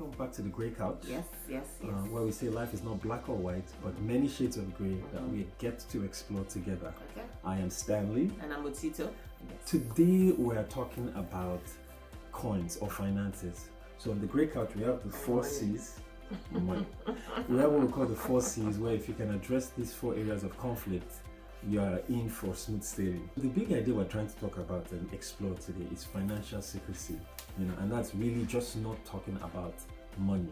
welcome back to the Grey Couch. Yes. Where we say life is not black or white, but many shades of grey that we get to explore together. Okay. I am Stanley. And I'm Otito. Yes. Today we are talking about coins or finances. So on the Grey Couch we have the four C's. Money. We have what we call the four C's, where if you can address these four areas of conflict, you are in for smooth sailing. The big idea we're trying to talk about and explore today is financial secrecy, and that's really just not talking about money.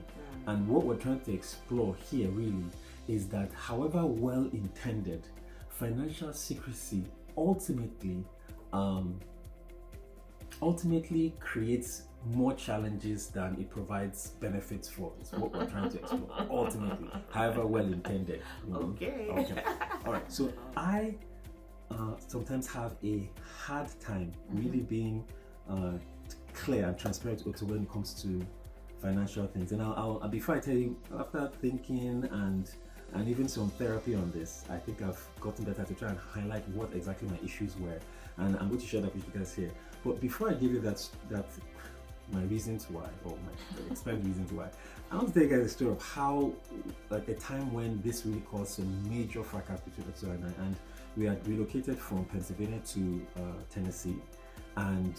And what we're trying to explore here really is that however well intended, financial secrecy ultimately creates more challenges than it provides benefits for. It's what we're trying to explore. Ultimately, however well intended. Okay. All right. So I sometimes have a hard time really being clear and transparent when it comes to financial things. And I'll before I tell you, after thinking and even some therapy on this, I think I've gotten better to try and highlight what exactly my issues were, and I'm going to share that with you guys here. But before I give you that my reasons why, or my explained reasons why, I want to tell you guys a story of how, like, a time when this really caused some major fracas between Otito and I, and we had relocated from Pennsylvania to Tennessee, and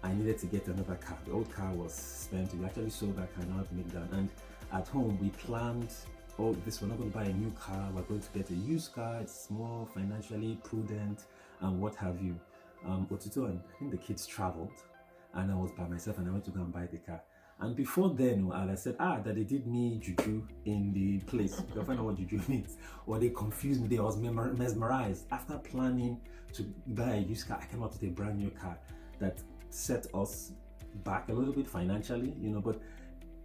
I needed to get another car. The old car was spent. We actually sold that car, now to make that. And at home we planned, we're not going to buy a new car, we're going to get a used car. It's more financially prudent and what have you. Otito and I think the kids traveled, and I was by myself, and I went to go and buy the car. And before then, I said, that they did me juju in the place. You can find out what juju means. Or they confused me. I was mesmerized. After planning to buy a used car, I came out with a brand new car that set us back a little bit financially, But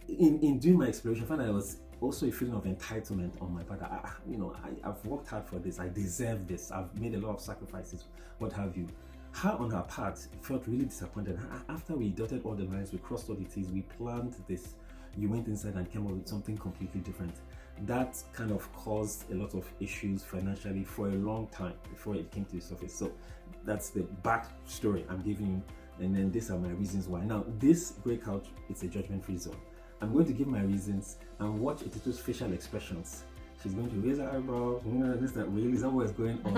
in doing my exploration, I found that there was also a feeling of entitlement on my part. I've worked hard for this. I deserve this. I've made a lot of sacrifices, what have you. Her, on her part, felt really disappointed. After we dotted all the lines, we crossed all the T's, we planned this, you went inside and came up with something completely different. That kind of caused a lot of issues financially for a long time before it came to the surface. So that's the back story I'm giving you, and then these are my reasons why. Now, this Grey Couch, it's a judgment-free zone. I'm going to give my reasons and watch Otito's facial expressions. She's going to raise her eyebrow. This, that, really, is that what is going on?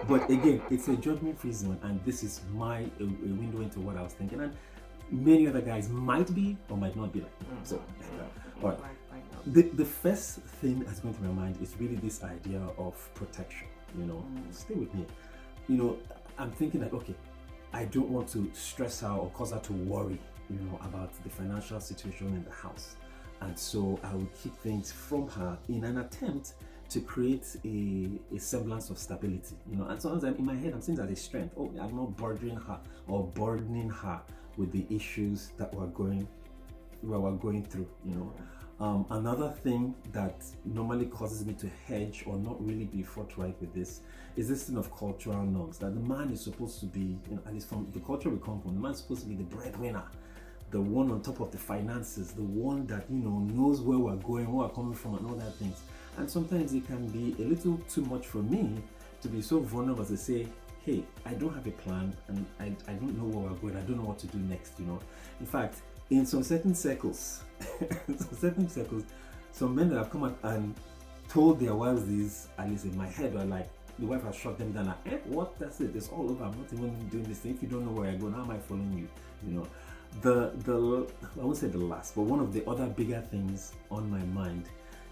But again, it's a judgment-free zone, and this is a window into what I was thinking, and many other guys might be or might not be like that. So, all right. The first thing that's going to my mind is really this idea of protection. Stay with me. I'm thinking that, okay, I don't want to stress her or cause her to worry, about the financial situation in the house. And so I would keep things from her in an attempt to create a semblance of stability, And sometimes in my head, I'm seeing that as a strength. I'm not burdening her with the issues that we're going through, Another thing that normally causes me to hedge or not really be forthright with this is this thing of cultural norms, that the man is supposed to be, at least from the culture we come from, the man is supposed to be the breadwinner, the one on top of the finances, the one that knows where we're going, where we're coming from, and all that things. And sometimes it can be a little too much for me to be so vulnerable as to say, hey, I don't have a plan, and I don't know where we're going, I don't know what to do next. In fact, in some certain circles, some men that have come out and told their wives this, at least in my head, are like, the wife has shut them down, like, what? That's it, it's all over, I'm not even doing this thing. If you don't know where I go, how am I following you? I won't say the last, but one of the other bigger things on my mind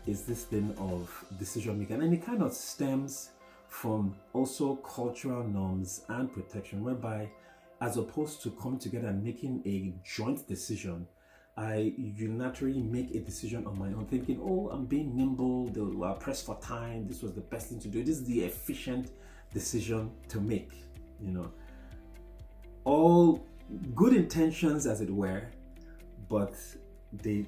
is this thing of decision making, and it kind of stems from also cultural norms and protection, whereby as opposed to coming together and making a joint decision, I unilaterally make a decision on my own, thinking, I'm being nimble, they were pressed for time, this was the best thing to do, this is the efficient decision to make. All good intentions, as it were, but they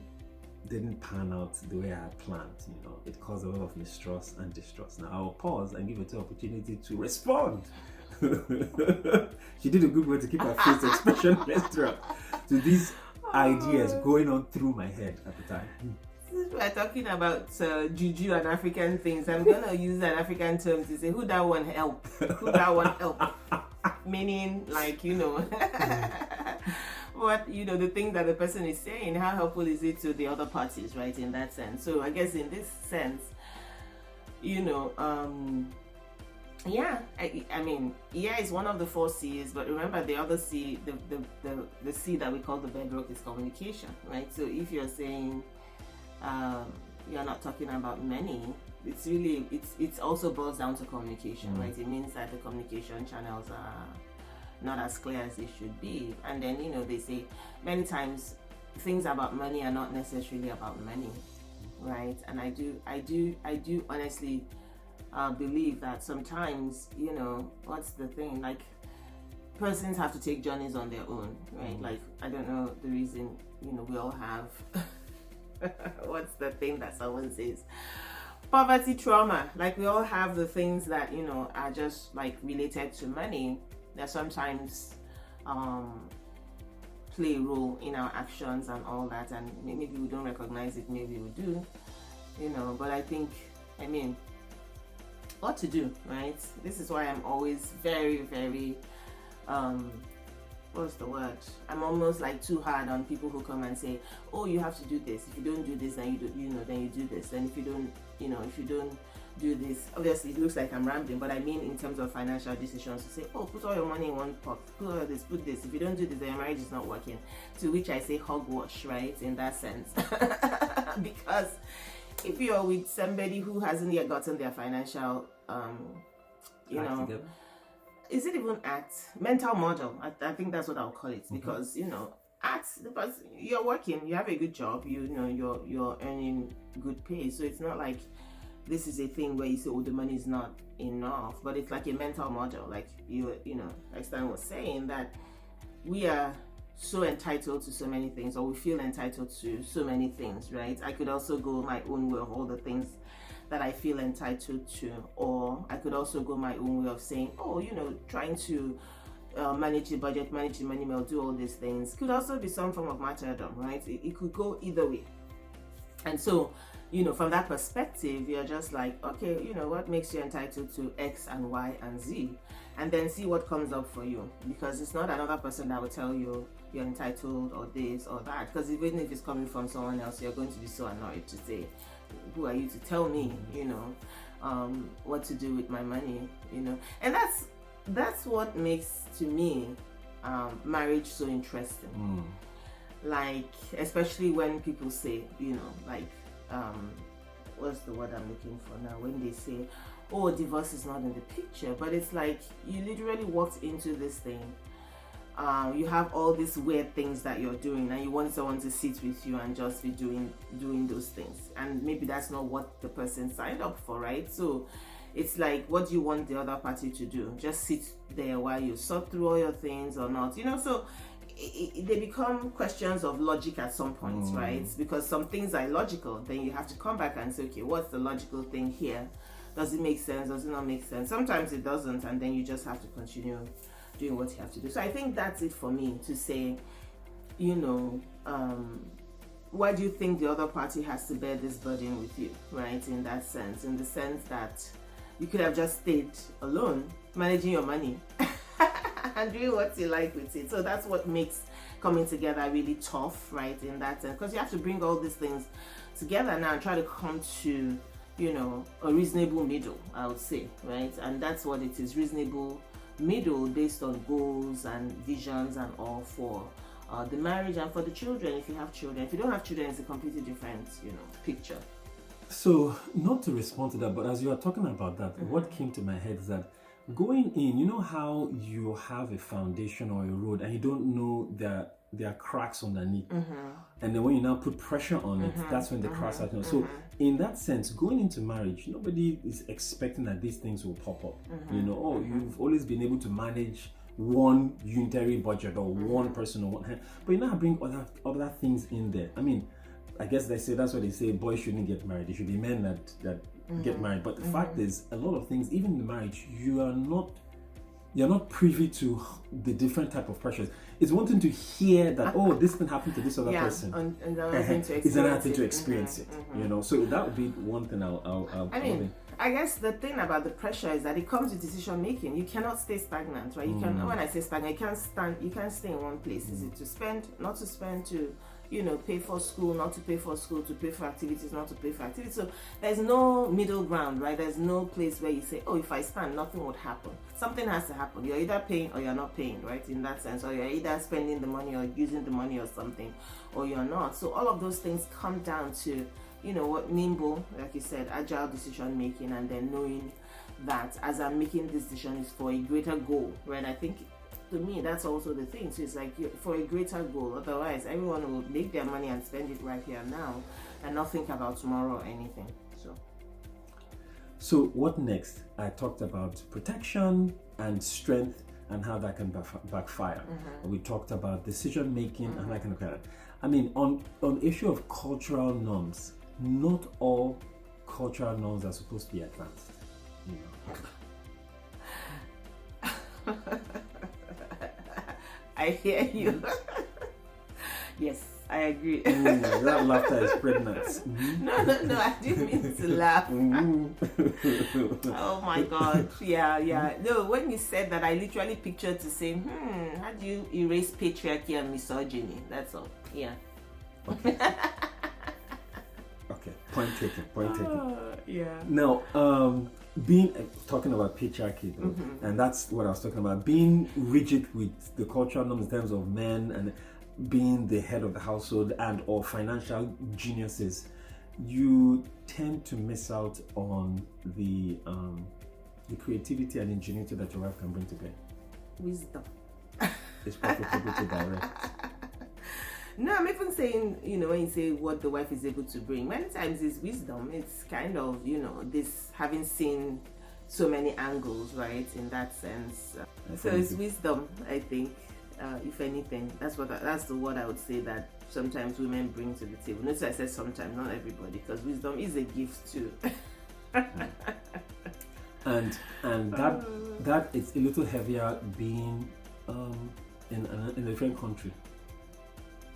didn't pan out the way I had planned. It caused a lot of mistrust and distrust. Now I'll pause and give her the opportunity to respond. She did a good way to keep her face expressionless to these ideas going on through my head at the time. Since we're talking about juju and African things, I'm gonna use an African term to say, who that one help? Who that one help? Meaning, like, what the thing that the person is saying, how helpful is it to the other parties, right? In that sense. So I guess in this sense, yeah, I mean, yeah, it's one of the 4 C's, but remember the other C, the C that we call the bedrock is communication, right? So if you're saying you're not talking about money, it's really, it's also boils down to communication, right? It means that the communication channels are not as clear as they should be. And then, they say many times things about money are not necessarily about money, right? And I do honestly believe that sometimes, what's the thing, like persons have to take journeys on their own, right? Like, I don't know the reason, we all have what's the thing that someone says, poverty trauma. Like, we all have the things that are just like related to money that sometimes play a role in our actions and all that, and maybe we don't recognize it, maybe we do, but I think, what to do, right? This is why I'm always very, very what's the word, I'm almost like too hard on people who come and say, oh, you have to do this, if you don't do this, then then you do this, and if you don't do this, obviously it looks like I'm rambling, but I mean in terms of financial decisions, to say, oh, put all your money in one pot, put all this, put this, if you don't do this, then your marriage is not working. To which I say hogwash, right? In that sense. Because if you're with somebody who hasn't yet gotten their financial is it even mental model, I think that's what I'll call it, because because you're working, you have a good job, you're earning good pay, so it's not like this is a thing where you say, oh, the money is not enough, but it's like a mental model, like like Stan was saying, that we are so entitled to so many things, or we feel entitled to so many things, right? I could also go my own way of all the things that I feel entitled to, or I could also go my own way of saying, oh, trying to manage the budget, manage the money mail, do all these things, could also be some form of martyrdom, right? It could go either way. And so, from that perspective, you're just like, okay, what makes you entitled to X and Y and Z, and then see what comes up for you, because it's not another person that will tell you you're entitled or this or that, because even if it's coming from someone else, you're going to be so annoyed to say, who are you to tell me, what to do with my money, and that's what makes, to me, marriage so interesting. Like, especially when people say, what's the word I'm looking for now, when they say, oh, divorce is not in the picture, but it's like you literally walked into this thing, you have all these weird things that you're doing, and you want someone to sit with you and just be doing those things, and maybe that's not what the person signed up for, right? So it's like, what do you want the other party to do? Just sit there while you sort through all your things or not, so they become questions of logic at some point, right? Because some things are illogical, then you have to come back and say, okay, what's the logical thing here? Does it make sense? Does it not make sense? Sometimes it doesn't, and then you just have to continue doing what you have to do. So I think that's it for me to say, why do you think the other party has to bear this burden with you, right? In that sense, in the sense that you could have just stayed alone, managing your money and doing what you like with it. So that's what makes coming together really tough, right? In that sense, because you have to bring all these things together now and try to come to, a reasonable middle, I would say, right? And that's what it is, reasonable middle based on goals and visions and all for the marriage and for the children, if you have children. If you don't have children, it's a completely different, picture. So, not to respond to that, but as you are talking about that, what came to my head is that going in, how you have a foundation or a road and you don't know that there are cracks underneath, and then when you now put pressure on it, that's when the cracks are. So in that sense, going into marriage, nobody is expecting that these things will pop up. You've always been able to manage one unitary budget or one person or one hand, but you now bring other things in there. I mean, I guess that's what they say, boys shouldn't get married, it should be men that get married. But the fact is, a lot of things, even in the marriage, you're not privy to the different type of pressures. It's one thing to hear that, oh, this can happen to this other person. And another thing to it's another thing to experience it. So that would be one thing I'll I mean, I guess the thing about the pressure is that it comes with decision making. You cannot stay stagnant, right? You can. When I say stagnant, you can't stay in one place. Is it to spend, not to spend, to pay for school, not to pay for school, to pay for activities, not to pay for activities. So there's no middle ground, right? There's no place where you say, oh, if I stand, nothing would happen. Something has to happen. You're either paying or you're not paying, right? In that sense, or you're either spending the money or using the money or something, or you're not. So all of those things come down to, what nimble, like you said, agile decision making, and then knowing that as I'm making this decision is for a greater goal, right? I think to me that's also the thing. So it's like for a greater goal. Otherwise, everyone will make their money and spend it right here and now, and not think about tomorrow or anything. So what next? I talked about protection and strength and how that can backfire. We talked about decision making and that kind of thing. I mean, on issue of cultural norms, not all cultural norms are supposed to be advanced. I hear you. Yes, I agree. That laughter is pregnant. No, I didn't mean to laugh. Oh my God. Yeah. No, when you said that, I literally pictured to say, how do you erase patriarchy and misogyny? That's all. Yeah. Okay. Point taken. Yeah. Now, talking about patriarchy, though, and that's what I was talking about, being rigid with the cultural norms in terms of men and being the head of the household and or financial geniuses, you tend to miss out on the creativity and ingenuity that your wife can bring to bear. Wisdom. It's profitable to direct. No, I'm even saying, when you say what the wife is able to bring, many times it's wisdom. It's kind of, this having seen so many angles, right, in that sense. So it's wisdom, I think, if anything. That's the word I would say that sometimes women bring to the table. Notice I said sometimes, not everybody, because wisdom is a gift too. and that it's a little heavier being in a different country.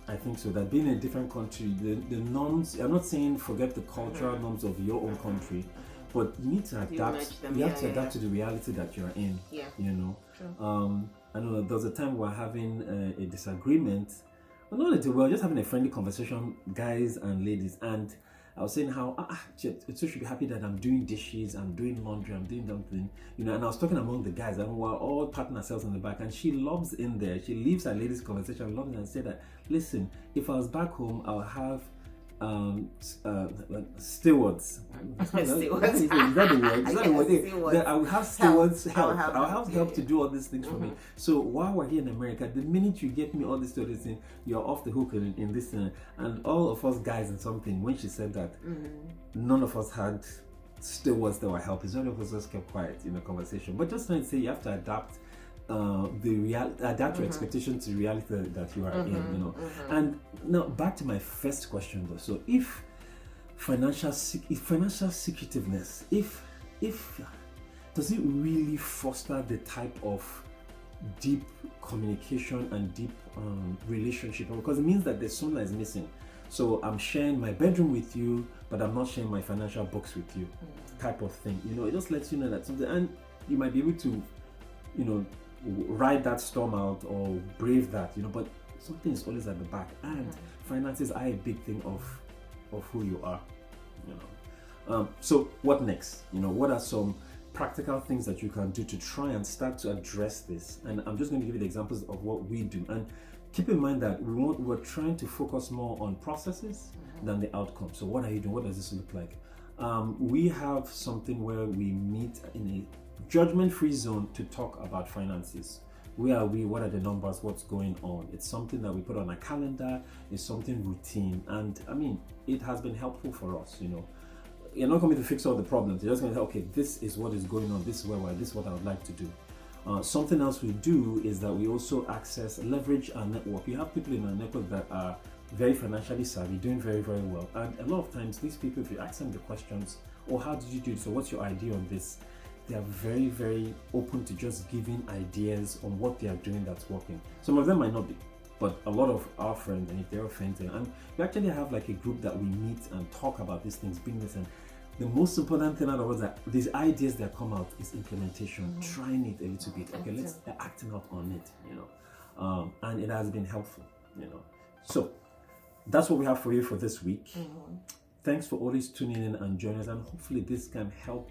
I think so. That being in a different country, the norms, I'm not saying forget the cultural norms of your own country, but you need to adapt. You have to adapt to the reality that you're in. Yeah. True. I know there was a time we were having a disagreement. Well, we were just having a friendly conversation, guys and ladies, and I was saying how so should be happy that I'm doing dishes, I'm doing laundry, I'm doing something, and I was talking among the guys, and we're all patting ourselves on the back, and she loves in there. She leaves her ladies' conversation, loves it, and said that, listen, if I was back home, I'll have stewards. Is that the word? Is that the word? I will have stewards help. I'll have help to do all these things for me. So while we're here in America, the minute you get me all these stories, thing, you're off the hook in this thing. And all of us guys and something, when she said that, none of us had stewards that were helping. None of us just kept quiet in the conversation. But just trying to say, you have to adapt adapt your expectation to the reality that you are in, And now back to my first question though. So if financial secretiveness, if does it really foster the type of deep communication and deep relationship? Because it means that there's something that is missing. So I'm sharing my bedroom with you, but I'm not sharing my financial books with you, type of thing. It just lets you know that something, and you might be able to, ride that storm out or brave that, but something is always at the back, and finances are a big thing of who you are, So what next? What are some practical things that you can do to try and start to address this? And I'm just going to give you the examples of what we do, and keep in mind that we're trying to focus more on processes than the outcome. So what are you doing? What does this look like? We have something where we meet in a judgment-free zone to talk about finances. Where are we? What are the numbers? What's going on? It's something that we put on a calendar. It's something routine, and I mean, it has been helpful for us. You're not coming to fix all the problems. You're just going to say, okay, this is what is going on. This is where we're. This is what I would like to do. Something else we do is that we also leverage our network. You have people in our network that are very financially savvy, doing very, very well, and a lot of times these people, if you ask them the questions, or how did you do this, or what's your idea on this, they are very, very open to just giving ideas on what they are doing that's working. Some of them might not be, but a lot of our friends, and if they're offended, and we actually have like a group that we meet and talk about these things, bring this, and the most important thing out of all that, these ideas that come out is implementation, trying it a little bit. Okay, let's acting up on it, and it has been helpful, So that's what we have for you for this week. Thanks for always tuning in and joining us, and hopefully this can help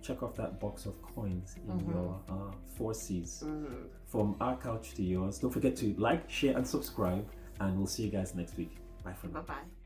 check off that box of coins in your 4 C's. From our couch to yours. Don't forget to like, share, and subscribe, and we'll see you guys next week. Bye for now. Bye-bye.